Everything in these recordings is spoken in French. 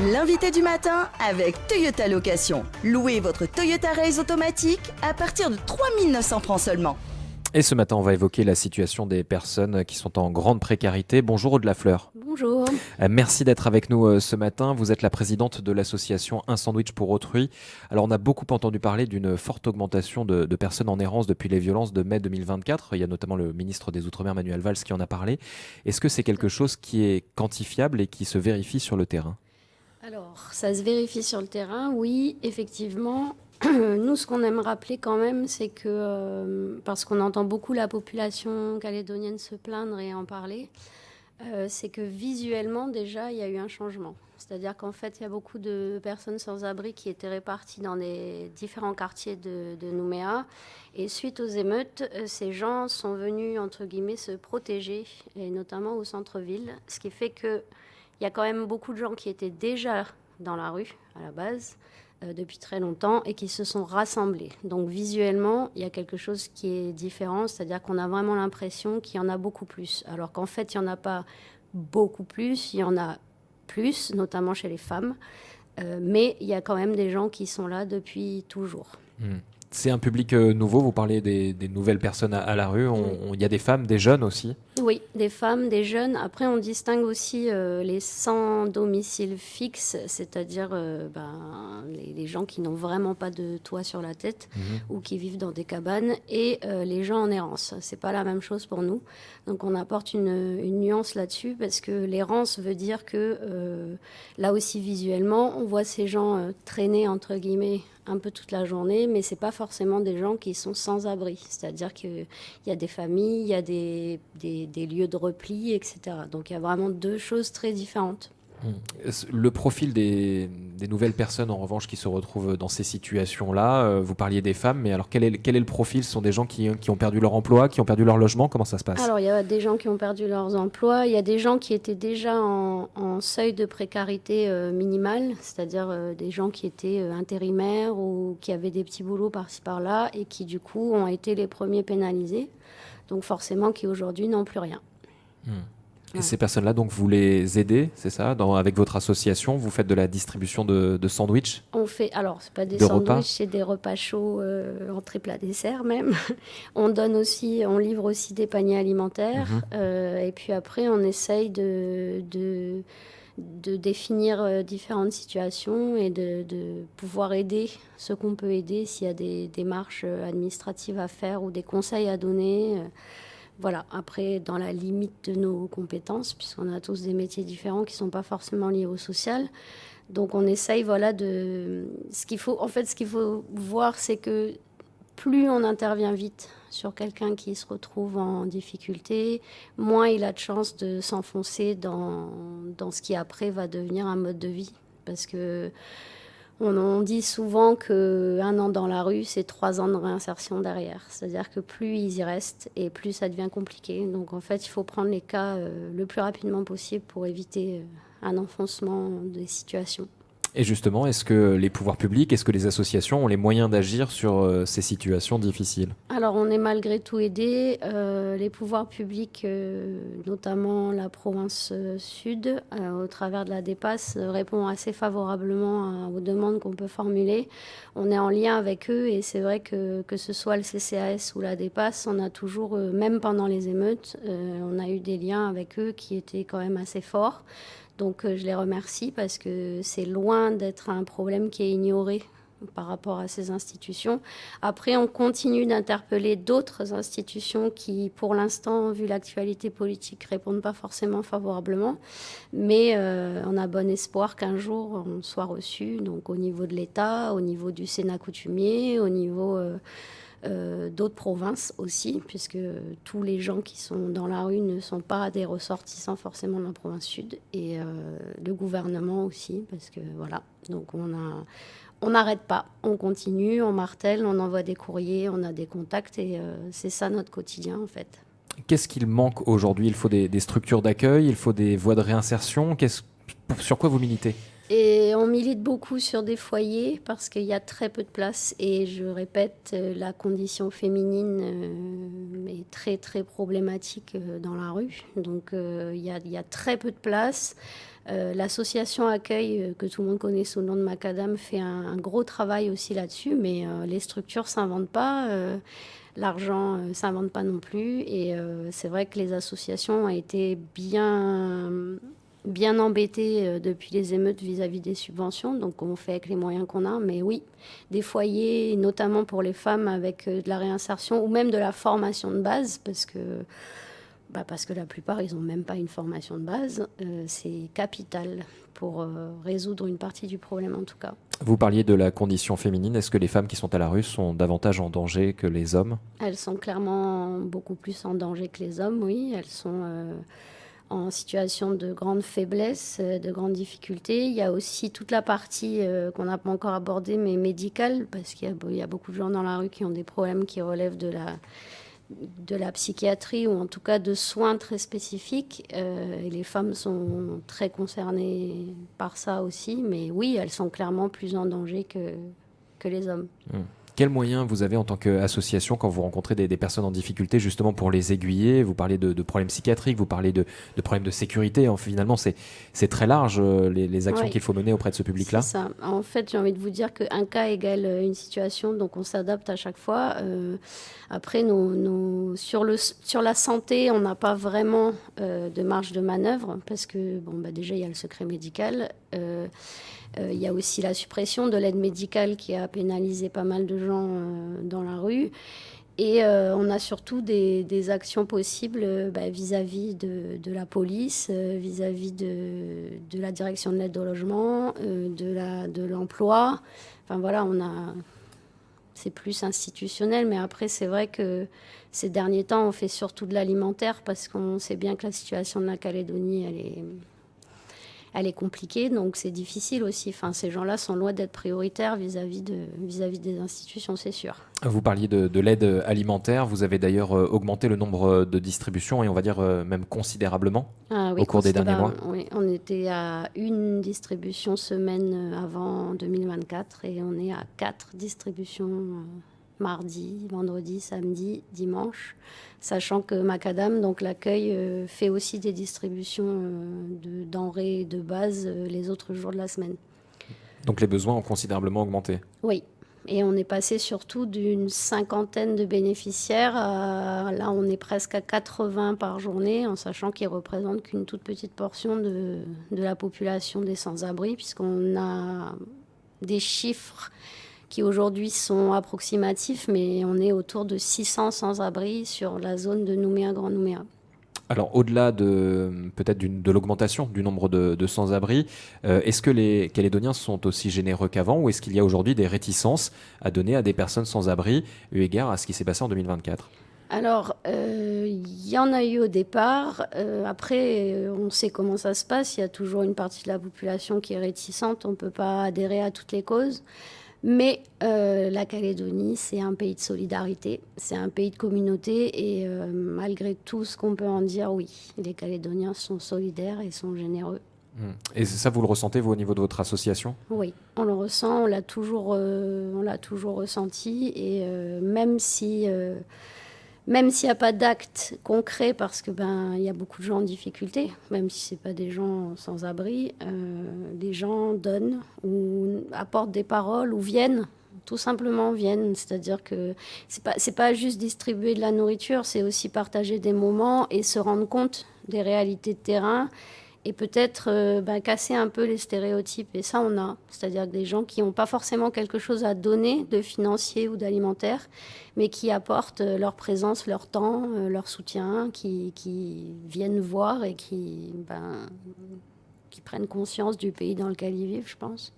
L'invité du matin avec Toyota Location. Louez votre Toyota Race automatique à partir de 3 900 francs seulement. Et ce matin, on va évoquer la situation des personnes qui sont en grande précarité. Bonjour Aude Lafleur. Bonjour. Merci d'être avec nous ce matin. Vous êtes la présidente de l'association Un Sandwich pour Autrui. Alors, on a beaucoup entendu parler d'une forte augmentation de personnes en errance depuis les violences de mai 2024. Il y a notamment le ministre des Outre-mer, Manuel Valls, qui en a parlé. Est-ce que c'est quelque chose qui est quantifiable et qui se vérifie sur le terrain ? Alors, ça se vérifie sur le terrain, oui, effectivement. Nous, ce qu'on aime rappeler quand même, c'est que, parce qu'on entend beaucoup la population calédonienne se plaindre et en parler, c'est que visuellement, déjà, il y a eu un changement. C'est-à-dire qu'en fait, il y a beaucoup de personnes sans abri qui étaient réparties dans les différents quartiers de Nouméa. Et suite aux émeutes, ces gens sont venus, entre guillemets, se protéger, et notamment au centre-ville. Ce qui fait qu'il y a quand même beaucoup de gens qui étaient déjà dans la rue, à la base, depuis très longtemps, et qui se sont rassemblés. Donc visuellement, il y a quelque chose qui est différent, c'est-à-dire qu'on a vraiment l'impression qu'il y en a beaucoup plus. Alors qu'en fait, il n'y en a pas beaucoup plus, il y en a plus, notamment chez les femmes, mais il y a quand même des gens qui sont là depuis toujours. C'est un public nouveau, vous parlez des nouvelles personnes à la rue, il y a des femmes, des jeunes aussi ? Oui, des femmes, des jeunes. Après, on distingue aussi les sans domicile fixe, c'est-à-dire les gens qui n'ont vraiment pas de toit sur la tête ou qui vivent dans des cabanes, et les gens en errance. C'est pas la même chose pour nous. Donc, on apporte une nuance là-dessus, parce que l'errance veut dire que là aussi visuellement, on voit ces gens traîner, entre guillemets, un peu toute la journée, mais c'est pas forcément des gens qui sont sans abri. C'est-à-dire qu'il y a des familles, il y a des lieux de repli, etc. Donc il y a vraiment deux choses très différentes. Le profil des nouvelles personnes, en revanche, qui se retrouvent dans ces situations-là, vous parliez des femmes, mais alors quel est le profil ? Ce sont des gens qui ont perdu leur emploi, qui ont perdu leur logement ? Comment ça se passe ? Alors, il y a des gens qui ont perdu leurs emplois, il y a des gens qui étaient déjà en seuil de précarité minimale, c'est-à-dire des gens qui étaient intérimaires ou qui avaient des petits boulots par-ci par-là et qui, du coup, ont été les premiers pénalisés, donc forcément qui, aujourd'hui, n'ont plus rien. Et ces personnes-là, donc, vous les aidez, c'est ça, avec votre association, vous faites de la distribution de sandwichs ? On fait, alors, c'est pas des de sandwichs, repas. c'est des repas chauds, entrée plat dessert même. On livre aussi des paniers alimentaires. Et puis après, on essaye de définir différentes situations et de pouvoir aider ceux qu'on peut aider s'il y a des démarches administratives à faire ou des conseils à donner. Voilà, après, dans la limite de nos compétences, puisqu'on a tous des métiers différents qui ne sont pas forcément liés au social. Donc, on essaye, ce qu'il faut voir, c'est que plus on intervient vite sur quelqu'un qui se retrouve en difficulté, moins il a de chances de s'enfoncer dans ce qui, après, va devenir un mode de vie. Parce que on dit souvent qu'un an dans la rue, c'est 3 ans de réinsertion derrière. C'est-à-dire que plus ils y restent et plus ça devient compliqué. Donc en fait, il faut prendre les cas le plus rapidement possible pour éviter un enfoncement des situations. Et justement, est-ce que les pouvoirs publics, est-ce que les associations ont les moyens d'agir sur ces situations difficiles ? Alors, on est malgré tout aidés. Les pouvoirs publics, notamment la province sud, au travers de la DEPAS, répond assez favorablement aux demandes qu'on peut formuler. On est en lien avec eux et c'est vrai que ce soit le CCAS ou la DEPAS, on a toujours, même pendant les émeutes, on a eu des liens avec eux qui étaient quand même assez forts. Donc je les remercie parce que c'est loin d'être un problème qui est ignoré par rapport à ces institutions. Après, on continue d'interpeller d'autres institutions qui, pour l'instant, vu l'actualité politique, répondent pas forcément favorablement. Mais on a bon espoir qu'un jour, on soit reçu, donc au niveau de l'État, au niveau du Sénat coutumier, au niveau d'autres provinces aussi, puisque tous les gens qui sont dans la rue ne sont pas des ressortissants forcément de la province sud, et le gouvernement aussi, parce que voilà, donc on n'arrête pas, on continue, on martèle, on envoie des courriers, on a des contacts, et c'est ça notre quotidien en fait. Qu'est-ce qu'il manque aujourd'hui ? Il faut des structures d'accueil, il faut des voies de réinsertion. Sur quoi vous militez ? Et on milite beaucoup sur des foyers parce qu'il y a très peu de place. Et je répète, la condition féminine est très très problématique dans la rue. Donc il y a très peu de place. L'association Accueil, que tout le monde connaît sous le nom de Macadam, fait un gros travail aussi là-dessus, mais les structures ne s'inventent pas, l'argent ne s'invente pas non plus. Et c'est vrai que les associations ont été bien embêtées depuis les émeutes vis-à-vis des subventions, donc on fait avec les moyens qu'on a. Mais oui, des foyers, notamment pour les femmes, avec de la réinsertion ou même de la formation de base, parce que la plupart, ils n'ont même pas une formation de base. C'est capital pour résoudre une partie du problème, en tout cas. Vous parliez de la condition féminine. Est-ce que les femmes qui sont à la rue sont davantage en danger que les hommes? Elles sont clairement beaucoup plus en danger que les hommes, oui. Elles sont en situation de grande faiblesse, de grandes difficultés. Il y a aussi toute la partie qu'on n'a pas encore abordée, mais médicale, parce qu'il y a beaucoup de gens dans la rue qui ont des problèmes qui relèvent de la psychiatrie ou en tout cas de soins très spécifiques. Et les femmes sont très concernées par ça aussi. Mais oui, elles sont clairement plus en danger que les hommes. Quels moyens vous avez en tant qu'association quand vous rencontrez des personnes en difficulté justement pour les aiguiller? Vous parlez de problèmes psychiatriques, vous parlez de problèmes de sécurité. Finalement, c'est très large les actions qu'il faut mener auprès de ce public-là. C'est ça. En fait, j'ai envie de vous dire qu'un cas égale une situation, donc on s'adapte à chaque fois. Après, sur la santé, on n'a pas vraiment de marge de manœuvre parce que déjà, il y a le secret médical. Il y a aussi la suppression de l'aide médicale qui a pénalisé pas mal de gens dans la rue. Et on a surtout des actions possibles vis-à-vis de la police, vis-à-vis de la direction de l'aide au logement, de l'emploi. Enfin voilà, c'est plus institutionnel, mais après c'est vrai que ces derniers temps on fait surtout de l'alimentaire parce qu'on sait bien que la situation de la Calédonie elle est compliquée, donc c'est difficile aussi. Enfin, ces gens-là sont loin d'être prioritaires vis-à-vis des institutions, c'est sûr. Vous parliez de l'aide alimentaire. Vous avez d'ailleurs augmenté le nombre de distributions et on va dire même considérablement au cours des derniers mois. Oui, on était à une distribution semaine avant 2024 et on est à 4 distributions mardi, vendredi, samedi, dimanche, sachant que Macadam, donc l'accueil, fait aussi des distributions de denrées de base les autres jours de la semaine. Donc les besoins ont considérablement augmenté. Oui, et on est passé surtout d'une 50aine de bénéficiaires là on est presque à 80 par journée, en sachant qu'ils représentent qu'une toute petite portion de la population des sans-abri, puisqu'on a des chiffres qui aujourd'hui sont approximatifs, mais on est autour de 600 sans-abri sur la zone de Nouméa-Grand Nouméa. Alors, au-delà peut-être de l'augmentation du nombre de sans-abri, est-ce que les Calédoniens sont aussi généreux qu'avant ou est-ce qu'il y a aujourd'hui des réticences à donner à des personnes sans-abri eu égard à ce qui s'est passé en 2024 ? Alors, il y en a eu au départ. Après, on sait comment ça se passe. Il y a toujours une partie de la population qui est réticente. On ne peut pas adhérer à toutes les causes. Mais la Calédonie, c'est un pays de solidarité, c'est un pays de communauté et malgré tout ce qu'on peut en dire, oui, les Calédoniens sont solidaires et sont généreux. Et ça, vous le ressentez, vous, au niveau de votre association ? Oui, on le ressent, on l'a toujours ressenti et même s'il n'y a pas d'acte concret, parce que il y a beaucoup de gens en difficulté, même si ce n'est pas des gens sans abri, les gens donnent ou apportent des paroles ou viennent, tout simplement viennent. C'est-à-dire que c'est pas juste distribuer de la nourriture, c'est aussi partager des moments et se rendre compte des réalités de terrain et peut-être casser un peu les stéréotypes. Et ça, on a. C'est-à-dire que des gens qui n'ont pas forcément quelque chose à donner de financier ou d'alimentaire, mais qui apportent leur présence, leur temps, leur soutien, qui viennent voir et qui prennent conscience du pays dans lequel ils vivent, je pense.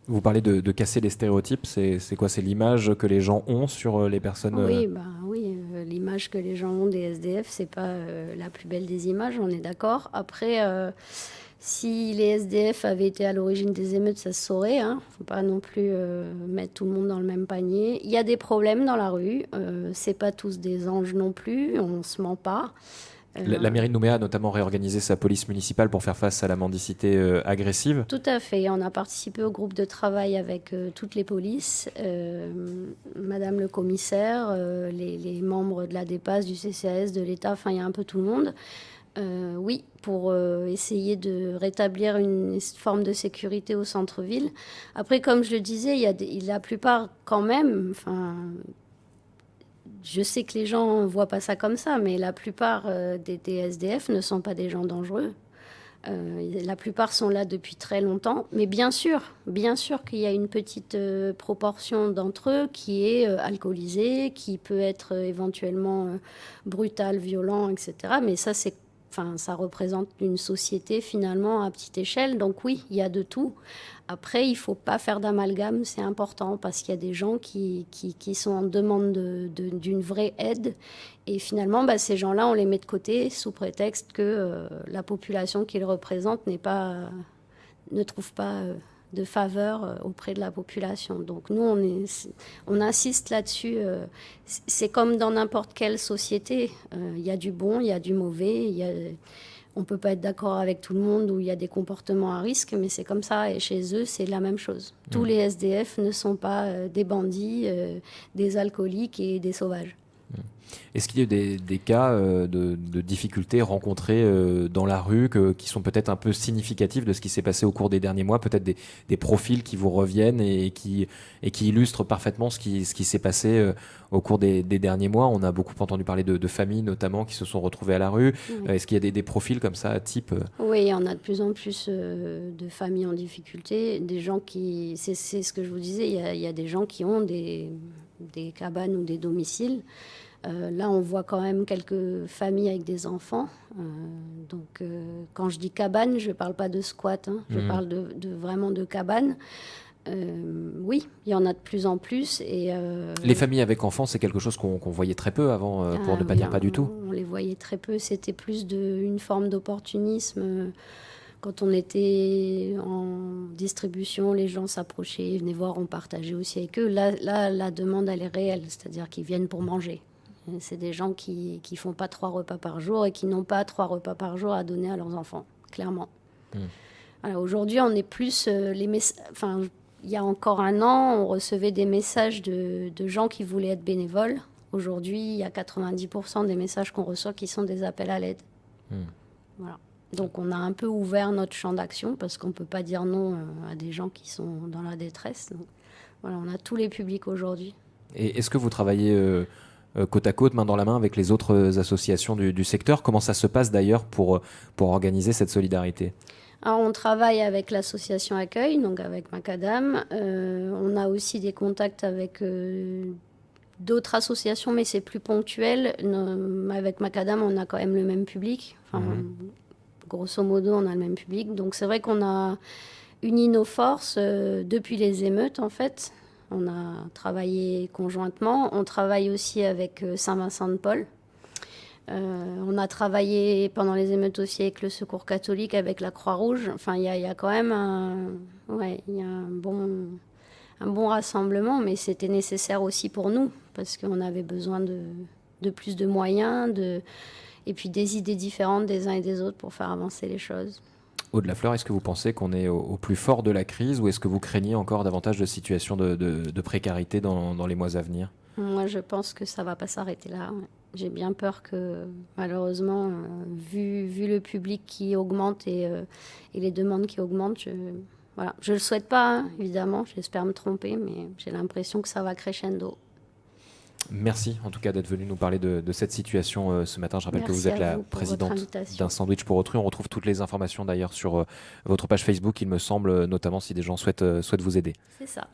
Vous parlez de casser les stéréotypes, c'est quoi? C'est l'image que les gens ont sur les personnes... Oui, l'image que les gens ont des SDF, c'est pas la plus belle des images, on est d'accord. Après, si les SDF avaient été à l'origine des émeutes, ça se saurait. Faut pas non plus mettre tout le monde dans le même panier. Il y a des problèmes dans la rue, c'est pas tous des anges non plus, on se ment pas. La mairie de Nouméa a notamment réorganisé sa police municipale pour faire face à la mendicité agressive. Tout à fait. On a participé au groupe de travail avec toutes les polices, Madame le commissaire, les membres de la DEPAS, du CCAS, de l'État, enfin il y a un peu tout le monde. Oui, pour essayer de rétablir une forme de sécurité au centre-ville. Après, comme je le disais, la plupart quand même, je sais que les gens ne voient pas ça comme ça, mais la plupart des SDF ne sont pas des gens dangereux. La plupart sont là depuis très longtemps, mais bien sûr qu'il y a une petite proportion d'entre eux qui est alcoolisée, qui peut être éventuellement brutal, violent, etc. Mais ça, ça représente une société finalement à petite échelle. Donc oui, il y a de tout. Après, il ne faut pas faire d'amalgame, c'est important, parce qu'il y a des gens qui sont en demande d'une vraie aide. Et finalement, ces gens-là, on les met de côté sous prétexte que la population qu'ils représentent ne trouve pas de faveur auprès de la population. Donc nous, on insiste là-dessus. C'est comme dans n'importe quelle société. Il y a du bon, il y a du mauvais, on ne peut pas être d'accord avec tout le monde où il y a des comportements à risque, mais c'est comme ça. Et chez eux, c'est la même chose. Tous les SDF ne sont pas des bandits, des alcooliques et des sauvages. Est-ce qu'il y a eu des cas de difficultés rencontrées dans la rue qui sont peut-être un peu significatifs de ce qui s'est passé au cours des derniers mois, peut-être des profils qui vous reviennent et qui illustrent parfaitement ce qui s'est passé au cours des derniers mois? On a beaucoup entendu parler de familles notamment qui se sont retrouvées à la rue. Oui. Est-ce qu'il y a des profils comme ça, type Oui, il y en a de plus en plus de familles en difficulté, des gens qui... C'est ce que je vous disais, il y a des gens qui ont des cabanes ou des domiciles. Là, on voit quand même quelques familles avec des enfants. Quand je dis cabane, je ne parle pas de squat, je parle vraiment de cabane. Oui, il y en a de plus en plus. Les familles avec enfants, c'est quelque chose qu'on voyait très peu avant, pour ne pas dire pas du tout. On les voyait très peu. C'était plus une forme d'opportunisme. Quand on était en distribution, les gens s'approchaient, venaient voir, on partageait aussi avec eux. Là, la demande, elle est réelle, c'est-à-dire qu'ils viennent pour manger. C'est des gens qui font pas 3 repas par jour et qui n'ont pas 3 repas par jour à donner à leurs enfants, clairement. Alors, aujourd'hui, on est plus... il y a encore un an, on recevait des messages de gens qui voulaient être bénévoles. Aujourd'hui, il y a 90% des messages qu'on reçoit qui sont des appels à l'aide. Voilà. Donc, on a un peu ouvert notre champ d'action parce qu'on ne peut pas dire non à des gens qui sont dans la détresse. Donc, voilà, on a tous les publics aujourd'hui. Et est-ce que vous travaillez côte à côte, main dans la main avec les autres associations du secteur? Comment ça se passe d'ailleurs pour organiser cette solidarité? Alors, on travaille avec l'association Accueil, donc avec Macadam. On a aussi des contacts avec d'autres associations, mais c'est plus ponctuel. Avec Macadam, on a quand même le même public. Grosso modo, on a le même public. Donc c'est vrai qu'on a uni nos forces depuis les émeutes, en fait. On a travaillé conjointement. On travaille aussi avec Saint-Vincent-de-Paul. On a travaillé pendant les émeutes aussi avec le Secours catholique, avec la Croix-Rouge. Enfin, il y a quand même un bon rassemblement, mais c'était nécessaire aussi pour nous, parce qu'on avait besoin de plus de moyens, et puis des idées différentes des uns et des autres pour faire avancer les choses. Aude Lafleur, est-ce que vous pensez qu'on est au plus fort de la crise, ou est-ce que vous craignez encore davantage de situations de précarité dans les mois à venir? Moi, je pense que ça ne va pas s'arrêter là. J'ai bien peur que, malheureusement, vu le public qui augmente et les demandes qui augmentent, je ne le souhaite pas, évidemment. J'espère me tromper, mais j'ai l'impression que ça va crescendo. Merci en tout cas d'être venu nous parler de cette situation ce matin. Je rappelle que vous êtes la présidente d'Un Sandwich pour Autrui. On retrouve toutes les informations d'ailleurs sur votre page Facebook, il me semble, notamment si des gens souhaitent vous aider. C'est ça.